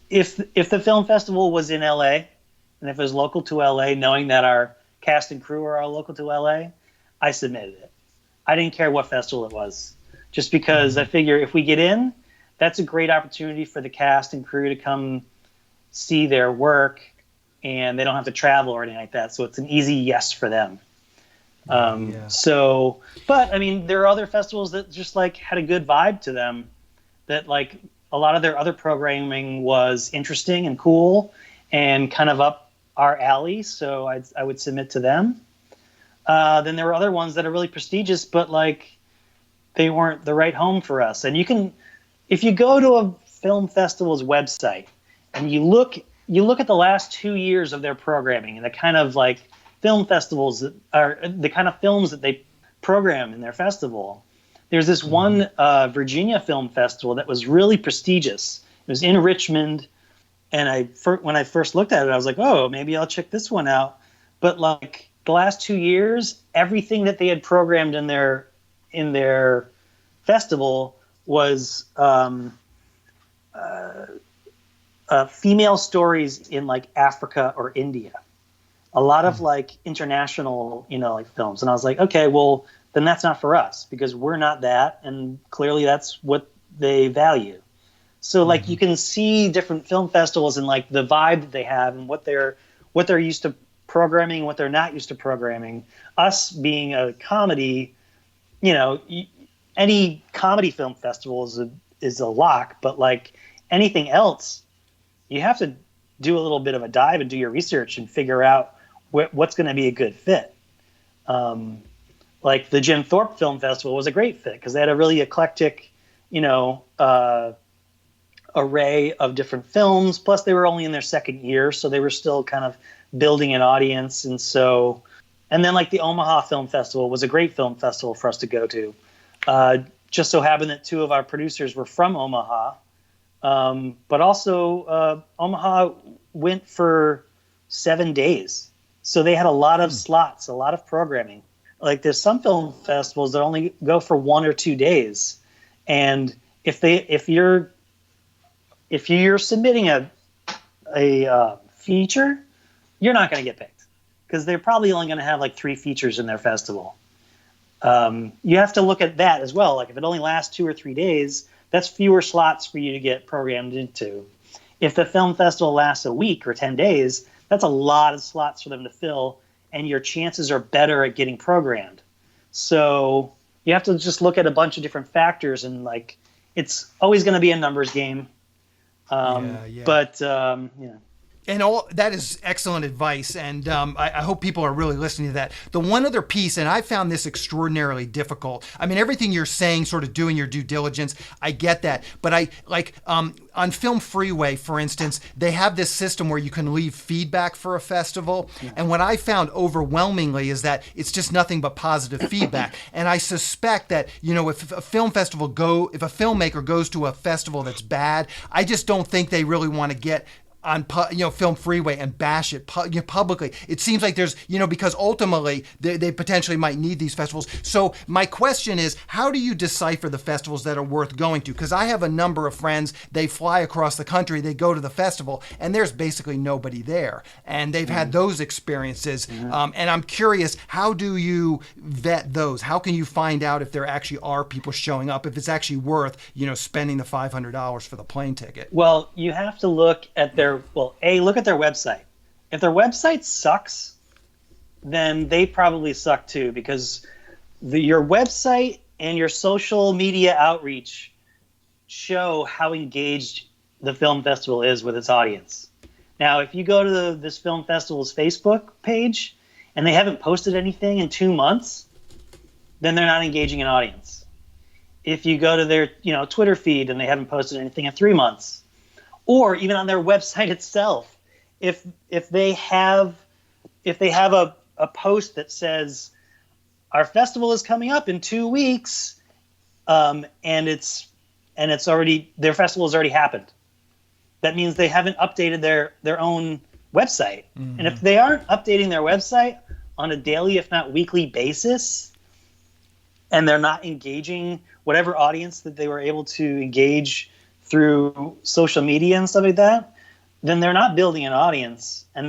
if the film festival was in LA, and if it was local to LA, knowing that our cast and crew are all local to LA, I submitted it. I didn't care what festival it was, just because I figure if we get in, that's a great opportunity for the cast and crew to come see their work, and they don't have to travel or anything like that. So it's an easy yes for them. So, but I mean, there are other festivals that just like had a good vibe to them, that like a lot of their other programming was interesting and cool and kind of up our alley. So I would submit to them. Then there were other ones that are really prestigious, but like they weren't the right home for us. And if you go to a film festival's website and you look at the last 2 years of their programming and the kind of like film festivals that are the kind of films that they program in their festival. There's this one Virginia Film Festival that was really prestigious. It was in Richmond, and when I first looked at it, I was like, oh, maybe I'll check this one out. But like the last 2 years, everything that they had programmed in their festival was female stories in like Africa or India. A lot of like international, like films. And I was like, okay, well, then that's not for us because we're not that. And clearly that's what they value. So like you can see different film festivals and like the vibe that they have and what they're used to programming, what they're not used to programming. Us being a comedy, any comedy film festival is a lock, but like anything else, you have to do a little bit of a dive and do your research and figure out what's going to be a good fit. Like the Jim Thorpe Film Festival was a great fit because they had a really eclectic, array of different films. Plus, they were only in their second year, so they were still kind of building an audience. And then like the Omaha Film Festival was a great film festival for us to go to. Just so happened that 2 of our producers were from Omaha. But also Omaha went for 7 days. So they had a lot of slots, a lot of programming. Like there's some film festivals that only go for 1 or 2 days. And if you're submitting a feature, you're not going to get picked because they're probably only going to have like 3 features in their festival. You have to look at that as well. Like if it only lasts 2 or 3 days, that's fewer slots for you to get programmed into. If the film festival lasts a week or 10 days, that's a lot of slots for them to fill, and your chances are better at getting programmed. So you have to just look at a bunch of different factors, and like it's always going to be a numbers game. But
And all that is excellent advice, and I hope people are really listening to that. The one other piece, and I found this extraordinarily difficult. I mean, everything you're saying, sort of doing your due diligence, I get that. But I like on Film Freeway, for instance, they have this system where you can leave feedback for a festival, and what I found overwhelmingly is that it's just nothing but positive feedback. And I suspect that if a filmmaker goes to a festival that's bad, I just don't think they really want to get on Film Freeway and bash it publicly. It seems like there's because ultimately they potentially might need these festivals. So my question is, how do you decipher the festivals that are worth going to? Because I have a number of friends, they fly across the country, they go to the festival, and there's basically nobody there, and they've had those experiences. And I'm curious, how do you vet those? How can you find out if there actually are people showing up, if it's actually worth spending the $500 for the plane ticket?
Well, you have to look at look at their website. If their website sucks, then they probably suck too, because your website and your social media outreach show how engaged the film festival is with its audience. Now, if you go to this film festival's Facebook page and they haven't posted anything in 2 months, then they're not engaging an audience. If you go to their Twitter feed and they haven't posted anything in 3 months, or even on their website itself, if they have a post that says our festival is coming up in 2 weeks, and it's already, their festival has already happened, that means they haven't updated their own website. And if they aren't updating their website on a daily, if not weekly basis, and they're not engaging whatever audience that they were able to engage through social media and stuff like that, then they're not building an audience. And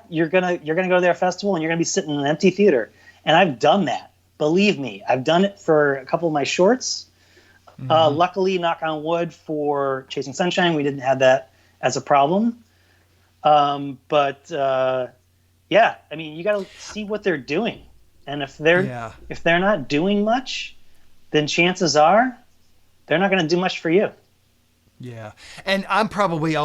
you're gonna go to their festival and you're gonna be sitting in an empty theater. And I've done that. Believe me, I've done it for a couple of my shorts. Luckily, knock on wood, for Chasing Sunshine, we didn't have that as a problem. But I mean, you got to see what they're doing, and if they're not doing much, then chances are they're not going to do much for you.
Yeah. And I'm probably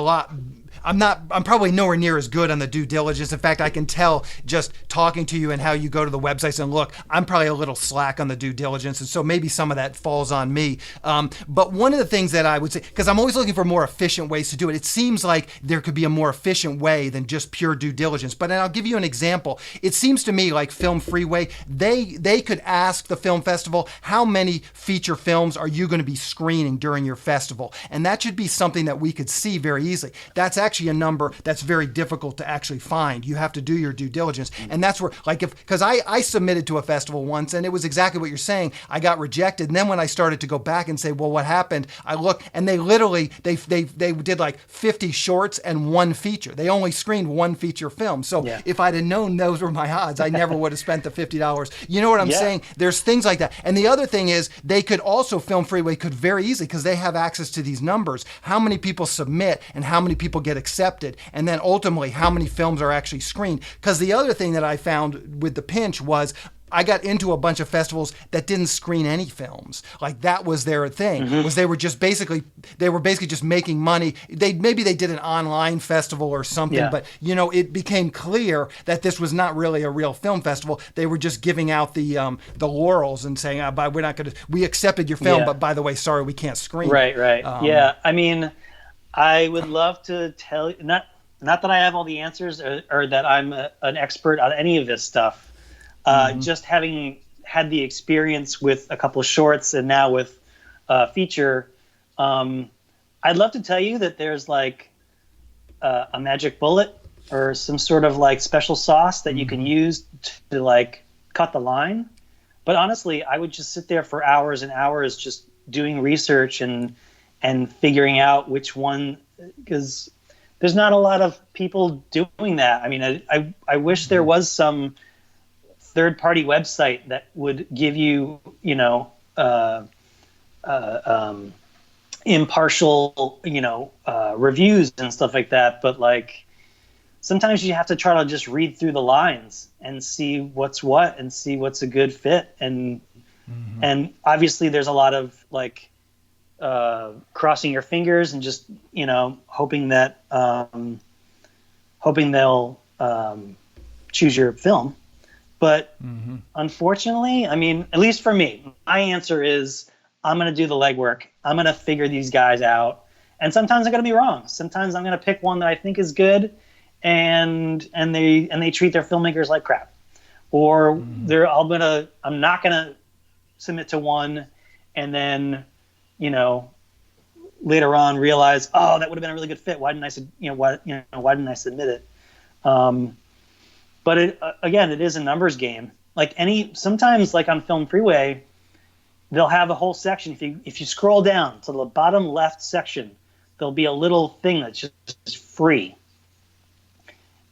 I'm probably nowhere near as good on the due diligence. In fact, I can tell just talking to you and how you go to the websites and look, I'm probably a little slack on the due diligence. And so maybe some of that falls on me. But one of the things that I would say, because I'm always looking for more efficient ways to do it. It seems like there could be a more efficient way than just pure due diligence. But I'll give you an example. It seems to me like Film Freeway, they could ask the film festival, how many feature films are you going to be screening during your festival? And that should be something that we could see very easily. That's actually a number that's very difficult to actually find. You have to do your due diligence. And that's where, because I submitted to a festival once and it was exactly what you're saying. I got rejected. And then when I started to go back and say, well, what happened? I looked and they literally, they did like 50 shorts and one feature. They only screened one feature film. So if I'd have known those were my odds, I never would have spent the $50. You know what I'm saying? There's things like that. And the other thing is they could also, Film Freeway could very easily, because they have access to these numbers, how many people submit and how many people get accepted, and then ultimately how many films are actually screened. Because the other thing that I found with the pinch was I got into a bunch of festivals that didn't screen any films. Like that was their thing, was they were basically just making money. Maybe they did an online festival or something, but it became clear that this was not really a real film festival. They were just giving out the laurels and saying, we accepted your film, but by the way, sorry, we can't screen.
Right. I mean, I would love to tell you, not that I have all the answers or that I'm an expert on any of this stuff. Just having had the experience with a couple of shorts and now with feature, I'd love to tell you that there's like a magic bullet or some sort of like special sauce that you can use to like cut the line. But honestly, I would just sit there for hours and hours just doing research and figuring out which one, because there's not a lot of people doing that. I mean, I wish there was some third-party website that would give you, impartial, reviews and stuff like that. But like, sometimes you have to try to just read through the lines and see what's what and see what's a good fit. And obviously there's a lot of like crossing your fingers and just, hoping that, hoping they'll choose your film. But unfortunately, I mean, at least for me, my answer is I'm going to do the legwork. I'm going to figure these guys out. And sometimes I'm going to be wrong. Sometimes I'm going to pick one that I think is good and they treat their filmmakers like crap. Or I'm not going to submit to one and then, later on realize, oh, that would have been a really good fit. Why didn't I submit it? But it is a numbers game. Sometimes like on Film Freeway, they'll have a whole section. If you scroll down to the bottom left section, there'll be a little thing that's just free.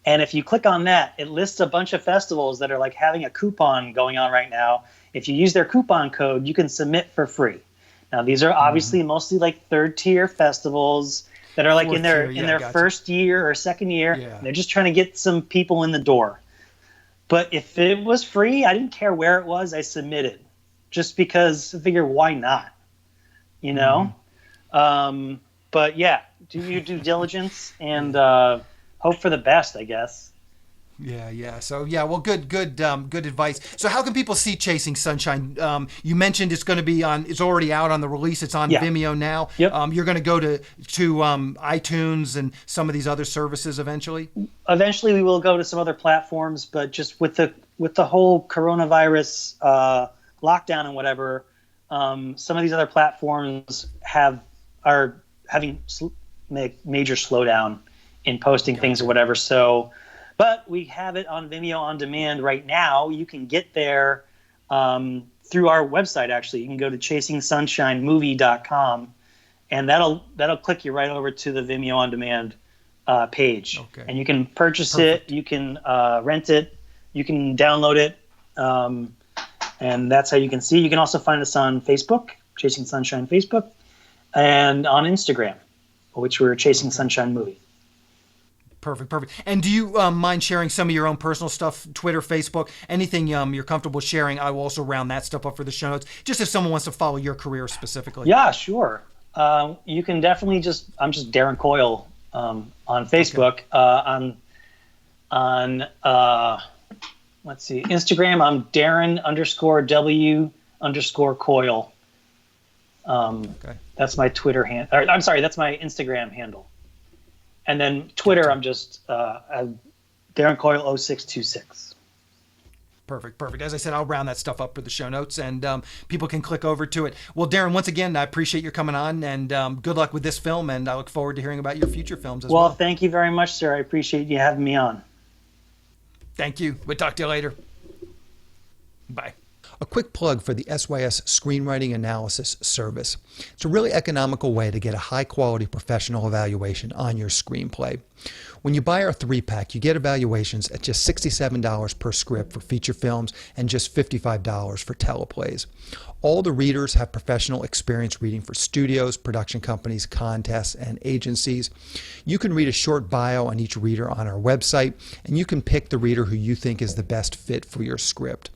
And if you click on that, it lists a bunch of festivals that are like having a coupon going on right now. If you use their coupon code, you can submit for free. Now, these are obviously mostly like third tier festivals that are like in their first year or second year. Yeah. They're just trying to get some people in the door. But if it was free, I didn't care where it was. I submitted just because I figured, why not? But yeah, do your due diligence and hope for the best, I guess.
Yeah. So well, good advice. So how can people see Chasing Sunshine? You mentioned it's going to be it's already out on the release. It's on Vimeo now.
Yep.
You're going to go to iTunes and some of these other services eventually.
Eventually, we will go to some other platforms, but just with the whole coronavirus lockdown and whatever, some of these other platforms are having major slowdown in posting things or whatever. So, but we have it on Vimeo on demand right now. You can get there through our website. Actually, you can go to chasingsunshinemovie.com, and that'll click you right over to the Vimeo on demand page.
Okay.
And you can purchase
Perfect.
it, you can rent it, you can download it, and that's how you can see. You can also find us on Facebook, Chasing Sunshine Facebook, and on Instagram, which we're Chasing Sunshine Movie.
Perfect. And do you mind sharing some of your own personal stuff, Twitter, Facebook, anything you're comfortable sharing? I will also round that stuff up for the show notes, just if someone wants to follow your career specifically.
Yeah, sure. You can definitely I'm just Darren Coyle on Facebook. Okay. On let's see, Instagram, I'm Darren_W_Coyle. Okay. That's my Twitter handle. I'm sorry, that's my Instagram handle. And then Twitter, I'm just Darren Coyle 0626.
Perfect. As I said, I'll round that stuff up for the show notes, and people can click over to it. Well, Darren, once again, I appreciate your coming on, and good luck with this film, and I look forward to hearing about your future films as well.
Well, thank you very much, sir. I appreciate you having me on.
Thank you. We'll talk to you later. Bye.
A quick plug for the SYS Screenwriting Analysis Service. It's a really economical way to get a high-quality professional evaluation on your screenplay. When you buy our 3-pack, you get evaluations at just $67 per script for feature films and just $55 for teleplays. All the readers have professional experience reading for studios, production companies, contests, and agencies. You can read a short bio on each reader on our website, and you can pick the reader who you think is the best fit for your script.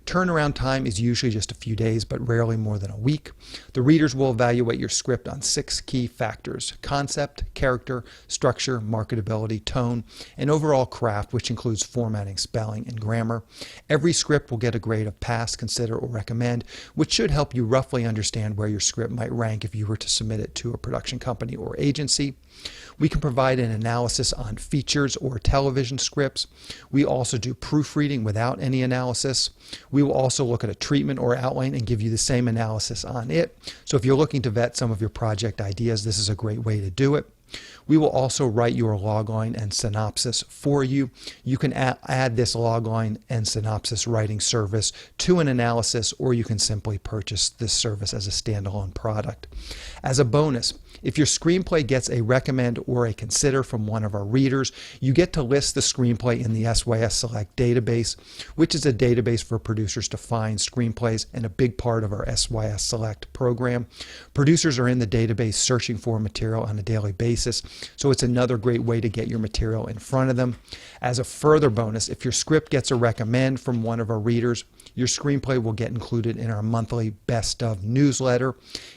Turnaround time is usually just a few days, but rarely more than a week. The readers will evaluate your script on 6 key factors: concept, character, structure, marketability, tone, and overall craft, which includes formatting, spelling, and grammar. Every script will get a grade of pass, consider, or recommend, which should help you roughly understand where your script might rank if you were to submit it to a production company or agency. We can provide an analysis on features or television scripts. We also do proofreading without any analysis. We will also look at a treatment or outline and give you the same analysis on it. So if you're looking to vet some of your project ideas, this is a great way to do it. We will also write your logline and synopsis for you. You can add this logline and synopsis writing service to an analysis, or you can simply purchase this service as a standalone product. As a bonus, if your screenplay gets a recommend or a consider from one of our readers, you get to list the screenplay in the SYS Select database, which is a database for producers to find screenplays and a big part of our SYS Select program. Producers are in the database searching for material on a daily basis, so it's another great way to get your material in front of them. As a further bonus, if your script gets a recommend from one of our readers, your screenplay will get included in our monthly Best Of newsletter.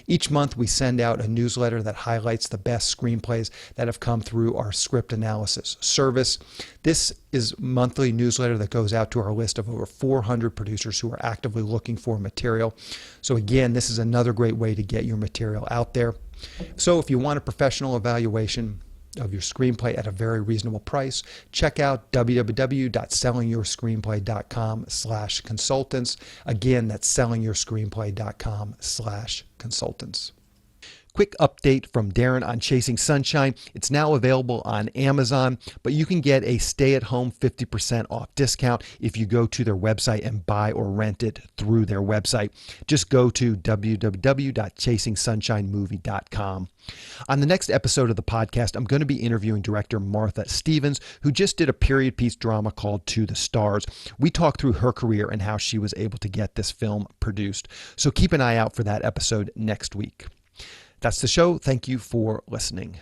Each month we send out a newsletter that highlights the best screenplays that have come through our script analysis service. This is monthly newsletter that goes out to our list of over 400 producers who are actively looking for material. So again, this is another great way to get your material out there. So if you want a professional evaluation of your screenplay at a very reasonable price, check out www.sellingyourscreenplay.com/consultants. Again, that's sellingyourscreenplay.com/consultants. Quick update from Darren on Chasing Sunshine. It's now available on Amazon, but you can get a stay-at-home 50% off discount if you go to their website and buy or rent it through their website. Just go to www.chasingsunshinemovie.com. On the next episode of the podcast, I'm going to be interviewing director Martha Stevens, who just did a period piece drama called To the Stars. We talk through her career and how she was able to get this film produced. So keep an eye out for that episode next week. That's the show. Thank you for listening.